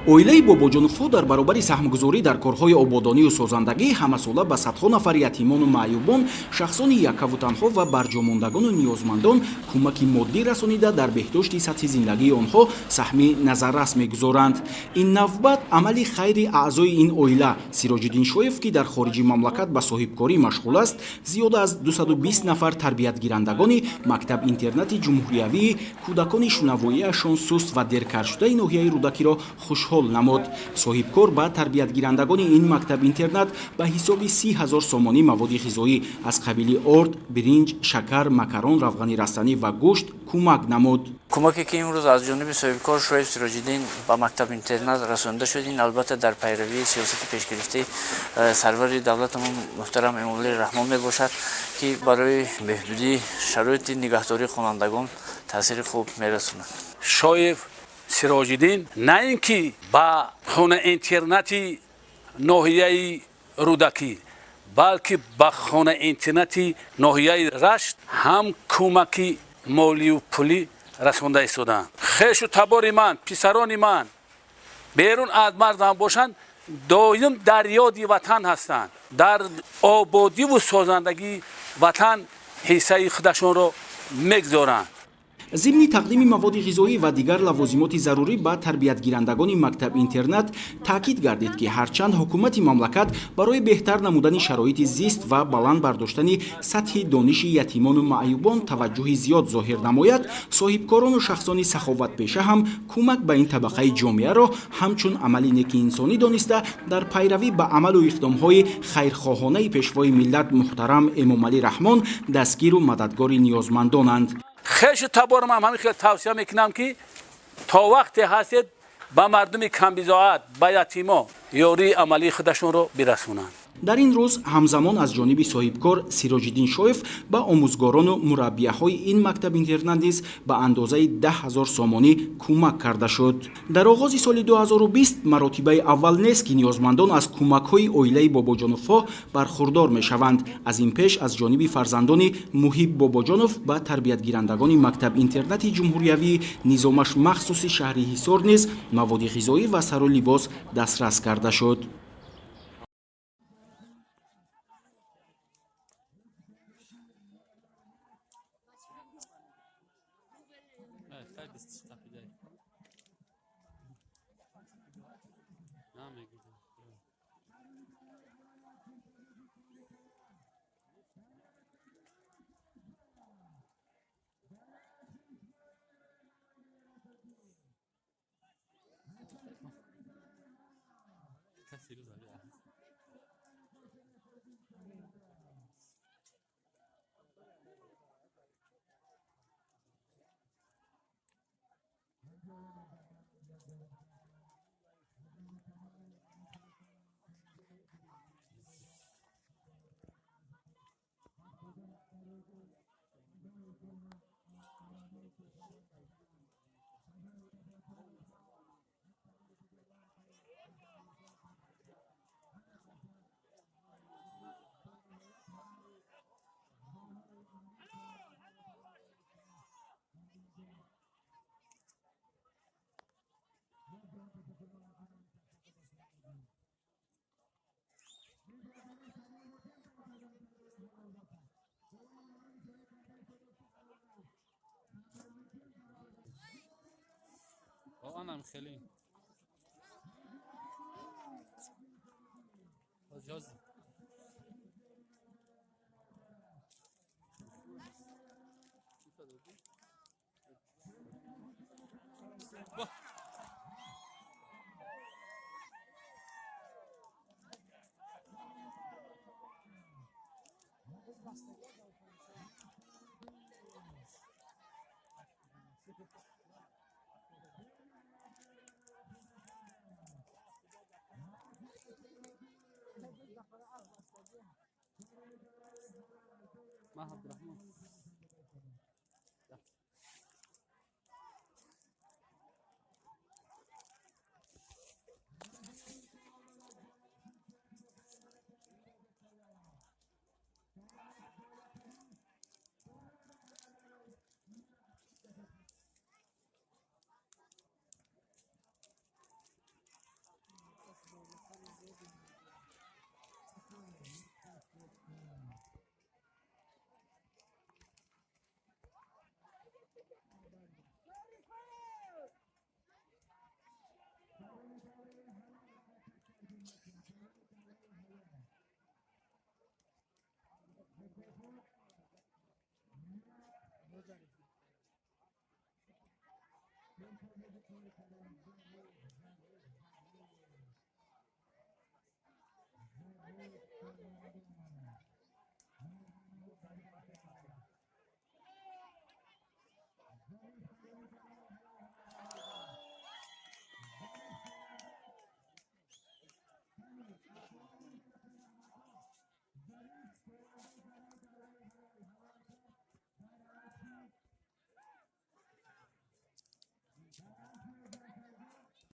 оилаи бобоҷоновҳо дар баробари саҳмгузорӣ дар корҳои ободонию созандагӣ ҳамасола ба садҳо нафари ятимону маъюбон, шахсони якаву танҳо ва барҷомондагону ниёзмандон кӯмаки моддӣ расонида дар беҳдошти сатҳи зиндагии онҳо саҳми назаррас мегузоранд. ин навбат амали хайри аъзои ин оила Сироҷиддин Шоев, ки дар хориҷи мамлакат ба соҳибкорӣ машғул аст, зиёда аз 220 нафар тарбиятгирандагони мактаб-интернати ҷумҳуриявии кӯдакони шунавоиашон суст ва деркардшудаи ноҳияи рӯдакиро хушҳол намуд. соҳибкор ба тарбиятгирандагони ин мактаб-интернат ба ҳисоби 30 000 сомонӣ маводи ғизоӣ аз қабили орд, биринҷ, шакар, макарон, равғани растанӣ ва гӯшт кӯмак намуд. кӯмаке ки имрӯз аз ҷониби соҳибкор Шоев Сироҷиддин ба мактаб-интернат расонида шуд, ин албатта дар пайравии сиёсати пешгирифтаи сарвари давлатамон муҳтарам Эмомалӣ Раҳмон мебошад, ки барои беҳбудии шароити нигаҳдории хонандагон таъсири хуб мерасонад. Шоев Сироҷиддин на ин ки ба хонаи-интернати ноҳияи рӯдакӣ, балки ба хонаи-интернати ноҳияи Рашт ҳам кӯмаки молию пулӣ расонда истоданд. Хешу табори ман, писарони ман берун аз мардам бошанд, доим дар ёди ватан ҳастанд. Дар ободиву созандагии ватан ҳиссаи худашонро мегузоранд. зимни тақдими маводи ғизоӣ ва дигар лавозимоти зарурӣ ба тарбиятгирандагони мактаб-интернат таъкид гардид, ки ҳарчанд ҳукумати мамлакат барои беҳтар намудани шароити зист ва баланд бардоштани сатҳи дониши ятимону маъюбон таваҷҷӯҳи зиёд зоҳир намояд, соҳибкорону шахсони саховатпеша ҳам кӯмак ба ин табақаи ҷомеаро ҳамчун амали неки инсонӣ дониста, дар пайравӣ ба амалу иқдомҳои хайрхоҳонаи пешвои миллат муҳтарам Эмомалӣ Раҳмон дастгиру мададгори ниёзмандонанд. хешу таборам ҳамин хел тавсия мекунам, ки то вақте ҳастед ба мардуми камбизоат, ба ятимо ёрии амалии худашонро бирасонанд. дар ин рӯз ҳамзамон аз ҷониби соҳибкор Сироҷиддин Шоев ба омӯзгорону мураббияҳои ин мактаб-интернат низ ба андозаи 10 000 сомонӣ кӯмак карда шуд. дар оғози соли 2020 маротибаи аввал нест, ки ниёзмандон аз кӯмакҳои оилаи бобоҷоновҳо бархурдор мешаванд. аз ин пеш аз ҷониби фарзандони Муҳиб Бобоҷонов ба тарбиятгирандагони мактаб-интернати ҷумҳуриявии низомаш махсуси шаҳри Ҳисор низ маводи ғизоӣ ва сару либос дастрас карда шуд. أنا مخلين جوزي ما عبد الرحمن